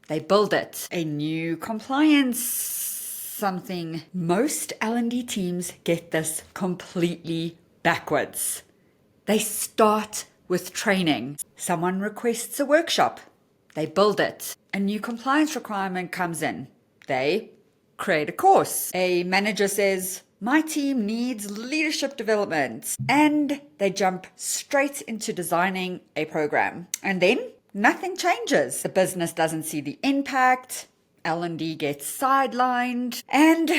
they build it. A new compliance something. Most L&D teams get this completely backwards. They start with training. Someone requests a workshop. They build it. A new compliance requirement comes in. They create a course. A manager says, my team needs leadership development. And they jump straight into designing a program. And then nothing changes. The business doesn't see the impact. L&D gets sidelined. And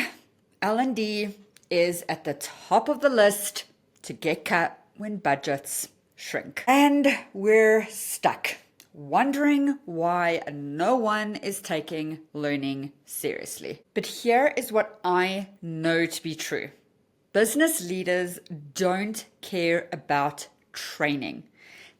L&D is at the top of the list to get cut when budgets shrink. And we're stuck, wondering why no one is taking learning seriously. But here is what I know to be true. Business leaders don't care about training.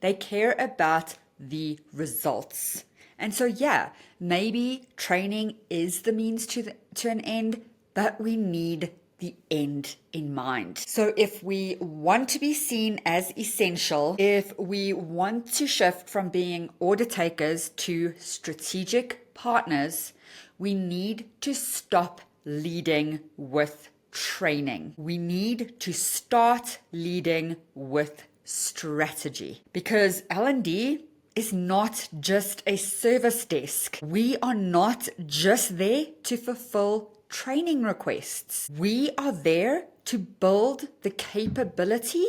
They care about the results. And so, yeah, maybe training is the means to an end, but we need the end in mind. So if we want to be seen as essential, if we want to shift from being order takers to strategic partners, we need to stop leading with training. We need to start leading with strategy, because L&D is not just a service desk. We are not just there to fulfill training requests. We are there to build the capability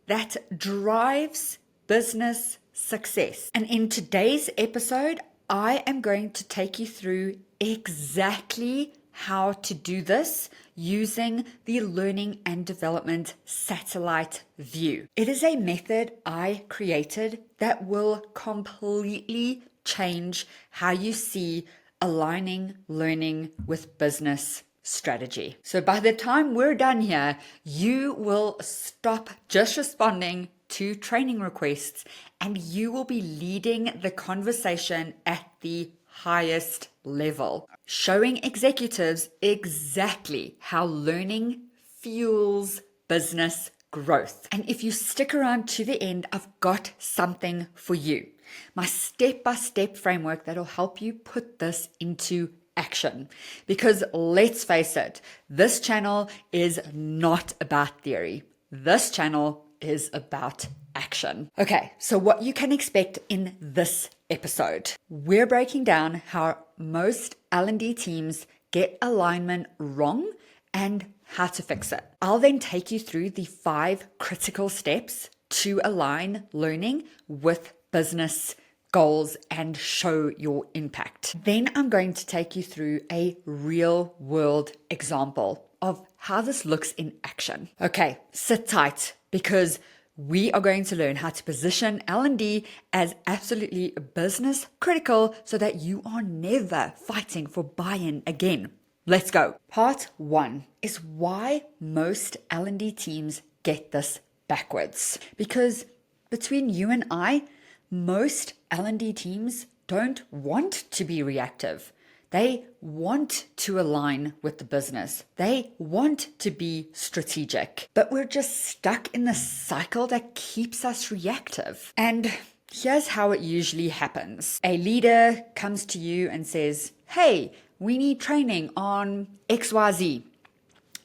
that drives business success. And in today's episode, I am going to take you through exactly how to do this using the Learning and Development Satellite View. It is a method I created that will completely change how you see aligning learning with business strategy. So by the time we're done here, you will stop just responding to training requests and you will be leading the conversation at the highest level, showing executives exactly how learning fuels business growth. And if you stick around to the end, I've got something for you. My step-by-step framework that'll help you put this into action. Because let's face it, this channel is not about theory. This channel is about action. Okay, so what you can expect in this episode. We're breaking down how most L&D teams get alignment wrong and how to fix it. I'll then take you through the 5 critical steps to align learning with business goals and show your impact. Then I'm going to take you through a real world example of how this looks in action. Okay, sit tight because we are going to learn how to position L&D as absolutely business critical so that you are never fighting for buy-in again. Let's go. Part 1 is why most L&D teams get this backwards. Because between you and I, most L&D teams don't want to be reactive. They want to align with the business. They want to be strategic. But we're just stuck in the cycle that keeps us reactive. And here's how it usually happens. A leader comes to you and says, hey, we need training on XYZ.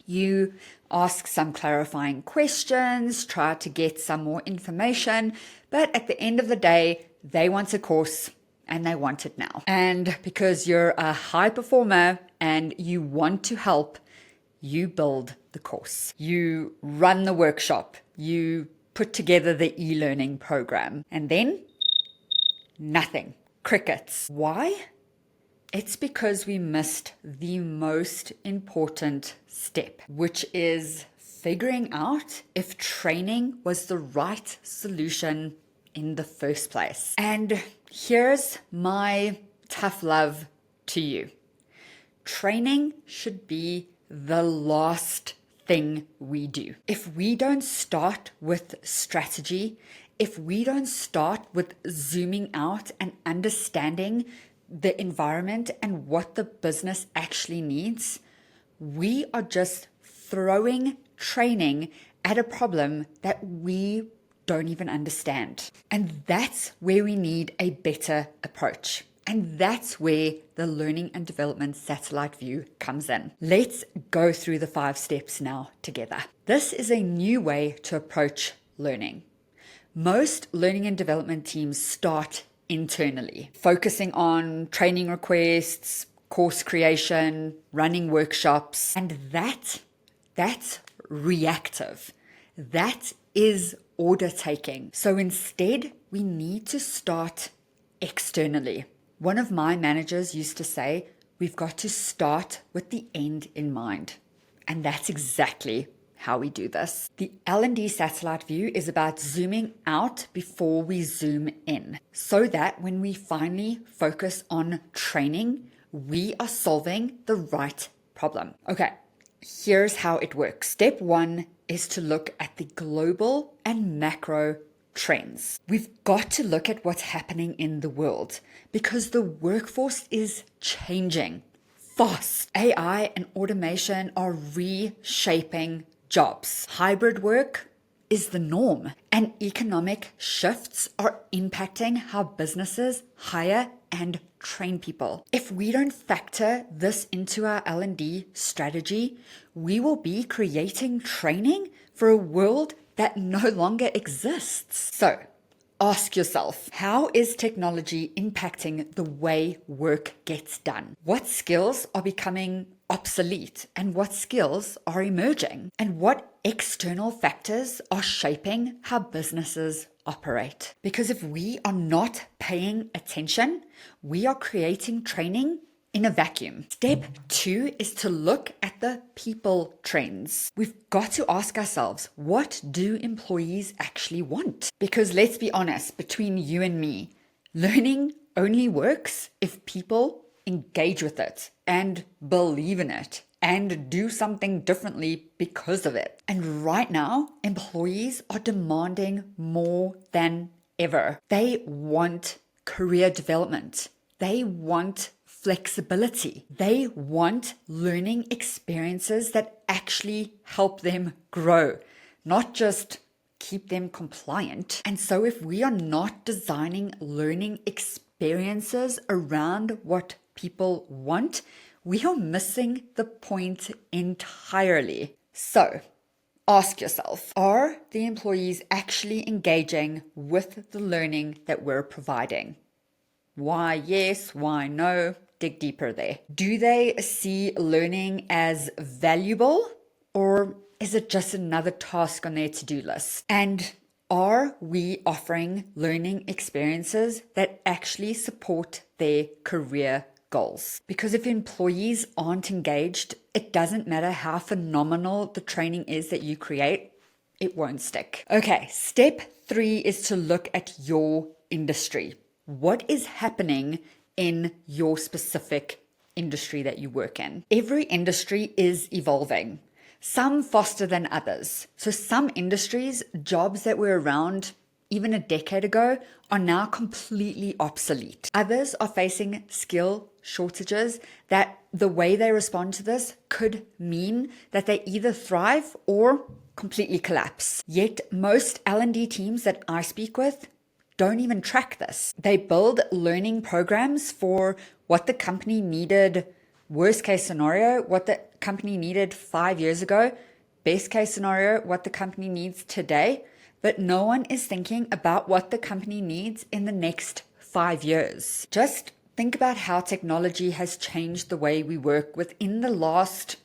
You ask some clarifying questions, try to get some more information, but at the end of the day, they want a course and they want it now. And because you're a high performer and you want to help, you build the course. You run the workshop. You put together the e-learning program. And then nothing. Crickets. Why? It's because we missed the most important step, which is figuring out if training was the right solution in the first place. And here's my tough love to you. Training should be the last thing we do. If we don't start with strategy, if we don't start with zooming out and understanding the environment and what the business actually needs, we are just throwing training at a problem that we don't even understand. And that's where we need a better approach. And that's where the Learning and Development Satellite View comes in. Let's go through the 5 steps now together. This is a new way to approach learning. Most learning and development teams start internally, focusing on training requests, course creation, running workshops, and that's reactive. That is order taking. So instead, we need to start externally. One of my managers used to say, we've got to start with the end in mind. And that's exactly how we do this. The L&D Satellite View is about zooming out before we zoom in, so that when we finally focus on training, we are solving the right problem. Okay, here's how it works. Step 1 is to look at the global and macro trends. We've got to look at what's happening in the world because the workforce is changing fast. AI and automation are reshaping jobs. Hybrid work is the norm, and economic shifts are impacting how businesses hire and train people. If we don't factor this into our L&D strategy, we will be creating training for a world that no longer exists. So, ask yourself, how is technology impacting the way work gets done? What skills are becoming obsolete and what skills are emerging? And what external factors are shaping how businesses operate? Because if we are not paying attention, we are creating training in a vacuum. Step 2 is to look at the people trends. We've got to ask ourselves, what do employees actually want? Because let's be honest, between you and me, learning only works if people engage with it and believe in it and do something differently because of it. And right now, employees are demanding more than ever. They want career development. They want flexibility. They want learning experiences that actually help them grow, not just keep them compliant. And so if we are not designing learning experiences around what people want, we are missing the point entirely. So ask yourself, are the employees actually engaging with the learning that we're providing? Why yes, why no? Dig deeper there. Do they see learning as valuable, or is it just another task on their to-do list? And are we offering learning experiences that actually support their career goals? Because if employees aren't engaged, it doesn't matter how phenomenal the training is that you create, it won't stick. Okay, step 3 is to look at your industry. What is happening in your specific industry that you work in? Every industry is evolving, some faster than others. So some industries, jobs that were around even a decade ago, are now completely obsolete. Others are facing skill shortages that the way they respond to this could mean that they either thrive or completely collapse. Yet most L&D teams that I speak with don't even track this. They build learning programs for what the company needed, worst case scenario, what the company needed 5 years ago, best case scenario, what the company needs today, but no one is thinking about what the company needs in the next 5 years. Just think about how technology has changed the way we work within the last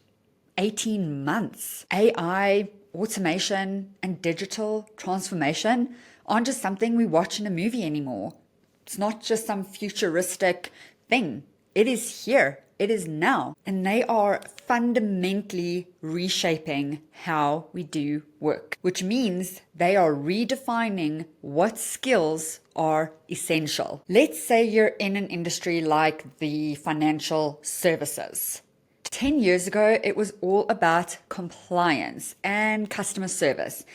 18 months. AI, automation, and digital transformation aren't just something we watch in a movie anymore. It's not just some futuristic thing. It is here. It is now. And they are fundamentally reshaping how we do work, which means they are redefining what skills are essential. Let's say you're in an industry like the financial services. 10 years ago, it was all about compliance and customer service.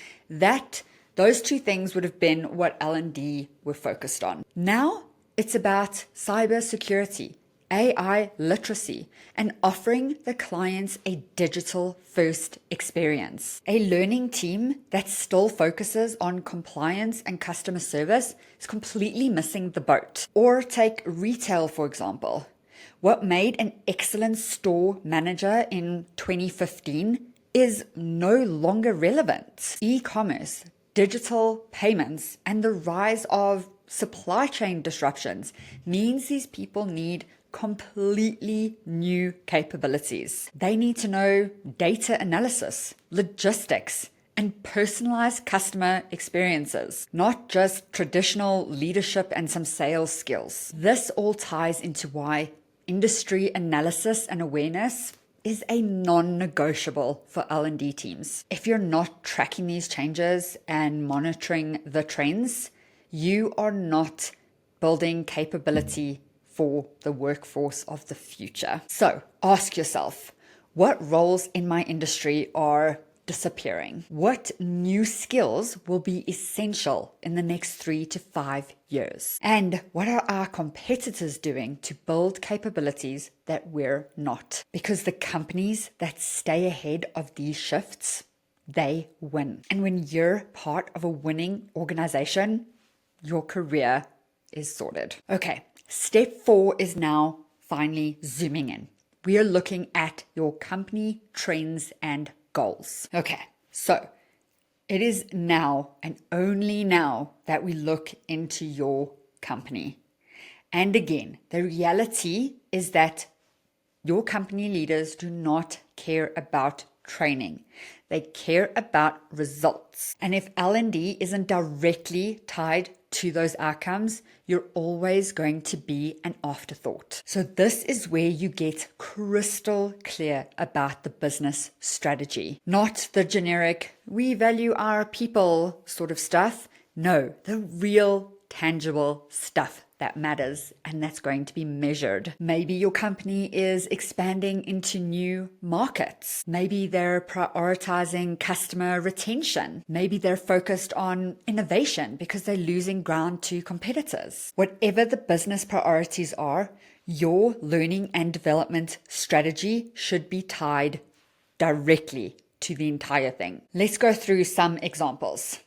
Those two things would have been what L&D were focused on. Now it's about cybersecurity, AI literacy, and offering the clients a digital-first experience. A learning team that still focuses on compliance and customer service is completely missing the boat. Or take retail, for example. What made an excellent store manager in 2015 is no longer relevant. E-commerce, digital payments, and the rise of supply chain disruptions means these people need completely new capabilities. They need to know data analysis, logistics, and personalized customer experiences, not just traditional leadership and some sales skills. This all ties into why industry analysis and awareness is a non-negotiable for L&D teams. If you're not tracking these changes and monitoring the trends, you are not building capability for the workforce of the future. So ask yourself, what roles in my industry are disappearing? What new skills will be essential in the next 3 to 5 years? And what are our competitors doing to build capabilities that we're not? Because the companies that stay ahead of these shifts, they win. And when you're part of a winning organization, your career is sorted. Okay, step 4 is now finally zooming in. We are looking at your company trends and goals. Okay, so it is now and only now that we look into your company. And again, the reality is that your company leaders do not care about training. They care about results. And if L&D isn't directly tied to those outcomes, you're always going to be an afterthought. So this is where you get crystal clear about the business strategy, not the generic, we value our people sort of stuff. No, the real tangible stuff that matters and that's going to be measured. Maybe your company is expanding into new markets. Maybe they're prioritizing customer retention. Maybe they're focused on innovation because they're losing ground to competitors. Whatever the business priorities are, your learning and development strategy should be tied directly to the entire thing. Let's go through some examples.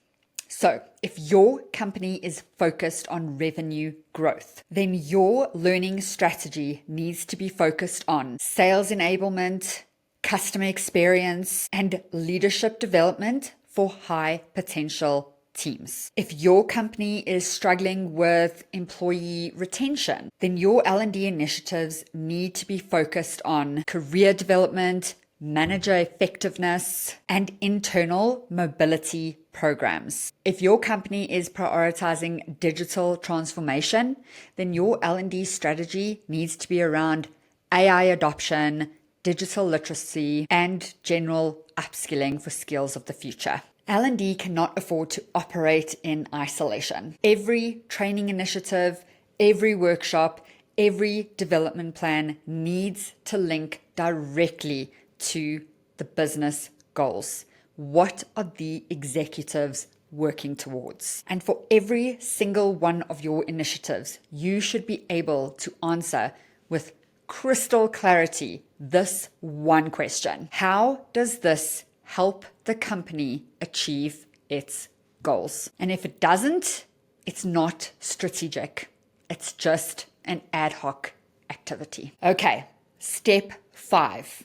So if your company is focused on revenue growth, then your learning strategy needs to be focused on sales enablement, customer experience, and leadership development for high potential teams. If your company is struggling with employee retention, then your L&D initiatives need to be focused on career development, manager effectiveness, and internal mobility programs. If your company is prioritizing digital transformation, then your L&D strategy needs to be around AI adoption, digital literacy, and general upskilling for skills of the future. L&D cannot afford to operate in isolation. Every training initiative, every workshop, every development plan needs to link directly to the business goals. What are the executives working towards? And for every single one of your initiatives, you should be able to answer with crystal clarity this one question. How does this help the company achieve its goals? And if it doesn't, it's not strategic. It's just an ad hoc activity. Okay, step 5.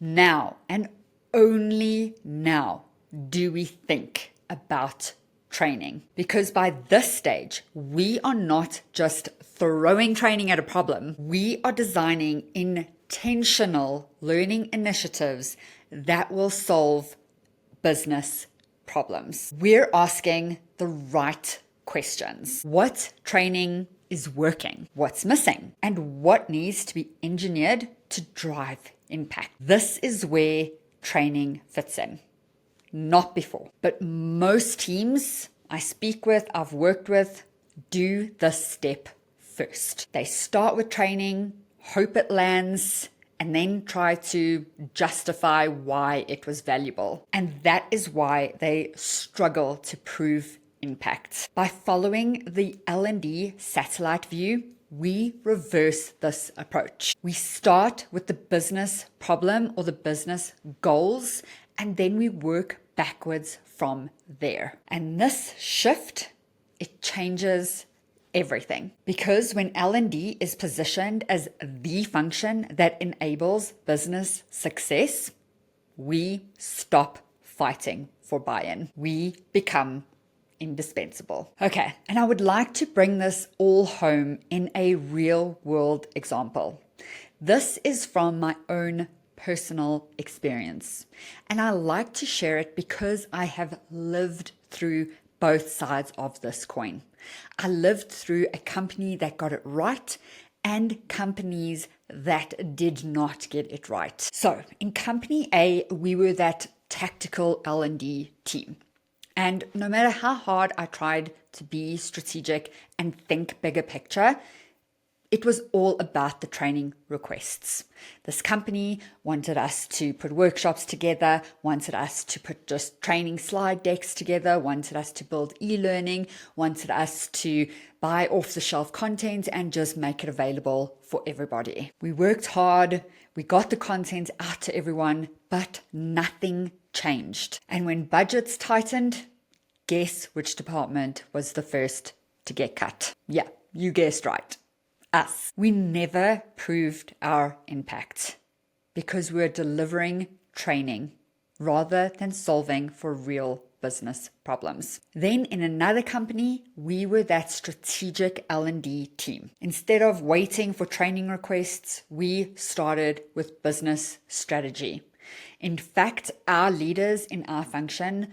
Now, and only now, do we think about training. Because by this stage, we are not just throwing training at a problem. We are designing intentional learning initiatives that will solve business problems. We're asking the right questions. What training is working? What's missing? And what needs to be engineered to drive impact? This is where training fits in, not before. But most teams I speak with, I've worked with, do this step first. They start with training, hope it lands, and then try to justify why it was valuable. And that is why they struggle to prove impact. By following the L&D Satellite View, we reverse this approach. We start with the business problem or the business goals, and then we work backwards from there. And this shift, it changes everything. Because when L&D is positioned as the function that enables business success, we stop fighting for buy-in. We become indispensable. Okay, and I would like to bring this all home in a real world example. This is from my own personal experience, and I like to share it because I have lived through both sides of this coin. I lived through a company that got it right and companies that did not get it right. So in company A, we were that tactical L&D team. And no matter how hard I tried to be strategic and think bigger picture, it was all about the training requests. This company wanted us to put workshops together, wanted us to put just training slide decks together, wanted us to build e-learning, wanted us to buy off-the-shelf content and just make it available for everybody. We worked hard, we got the content out to everyone, but nothing changed. And when budgets tightened, guess which department was the first to get cut? Yeah, you guessed right. Us. We never proved our impact because we're delivering training rather than solving for real business problems. Then in another company, we were that strategic L&D team. Instead of waiting for training requests, we started with business strategy. In fact, our leaders in our function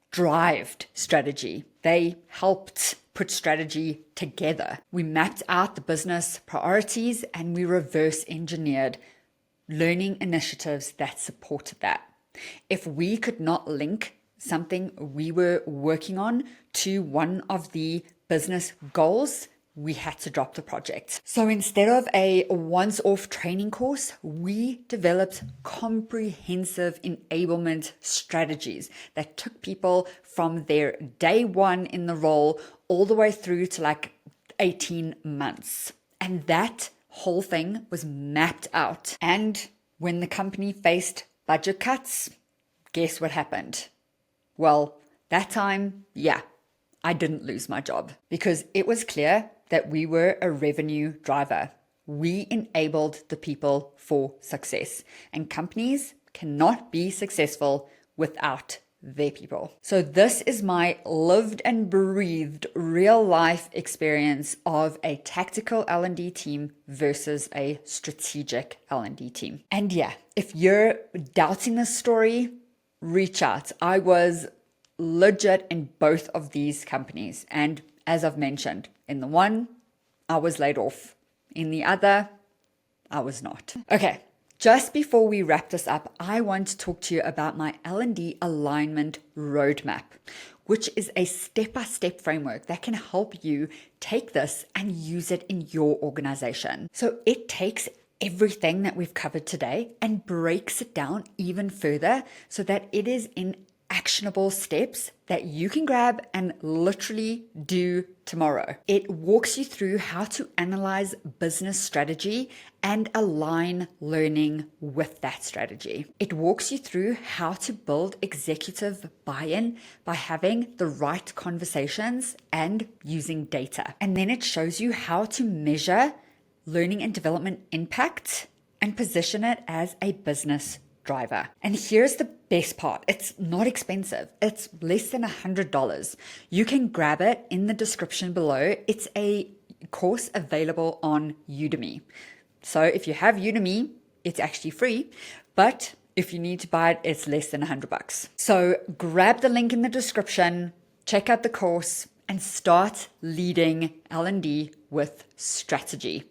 drived strategy. They helped put strategy together. We mapped out the business priorities and we reverse engineered learning initiatives that supported that. If we could not link something we were working on to one of the business goals, we had to drop the project. So instead of a once-off training course, we developed comprehensive enablement strategies that took people from their day one in the role all the way through to like 18 months. And that whole thing was mapped out. And when the company faced budget cuts, guess what happened? Well, that time, I didn't lose my job because it was clear that we were a revenue driver. We enabled the people for success, and companies cannot be successful without their people. So this is my lived and breathed real life experience of a tactical L&D team versus a strategic L&D team. And if you're doubting this story, reach out. I was legit in both of these companies. And as I've mentioned, in the one, I was laid off. In the other, I was not. Okay, just before we wrap this up, I want to talk to you about my L&D Alignment Roadmap, which is a step-by-step framework that can help you take this and use it in your organization. So it takes everything that we've covered today and breaks it down even further so that it is in actionable steps that you can grab and literally do tomorrow. It walks you through how to analyze business strategy and align learning with that strategy. It walks you through how to build executive buy-in by having the right conversations and using data. And then it shows you how to measure learning and development impact and position it as a business driver. And here's the best part. It's not expensive. It's less than $100. You can grab it in the description below. It's a course available on Udemy. So if you have Udemy, it's actually free, but if you need to buy it, it's less than $100. So grab the link in the description, check out the course, and start leading L&D with strategy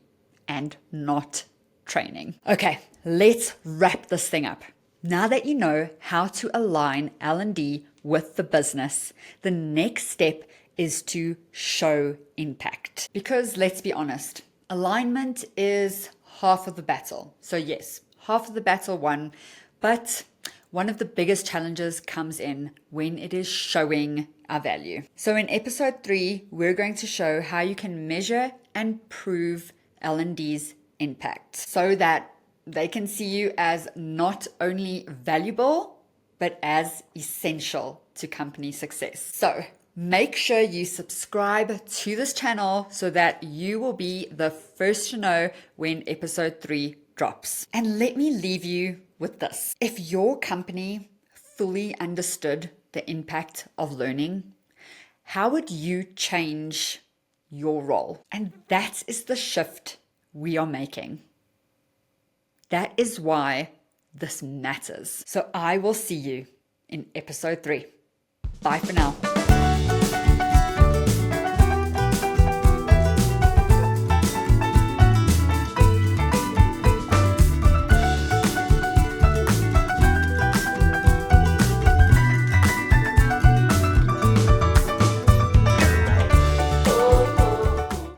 and not training. Okay, let's wrap this thing up. Now that you know how to align L&D with the business, the next step is to show impact. Because let's be honest, alignment is half of the battle. So yes, half of the battle won, but one of the biggest challenges comes in when it is showing our value. So in episode 3, we're going to show how you can measure and prove L&D's impact so that they can see you as not only valuable, but as essential to company success. So make sure you subscribe to this channel so that you will be the first to know when episode 3 drops. And let me leave you with this. If your company fully understood the impact of learning, how would you change your role? And that is the shift we are making. That is why this matters. So I will see you in episode 3. Bye for now.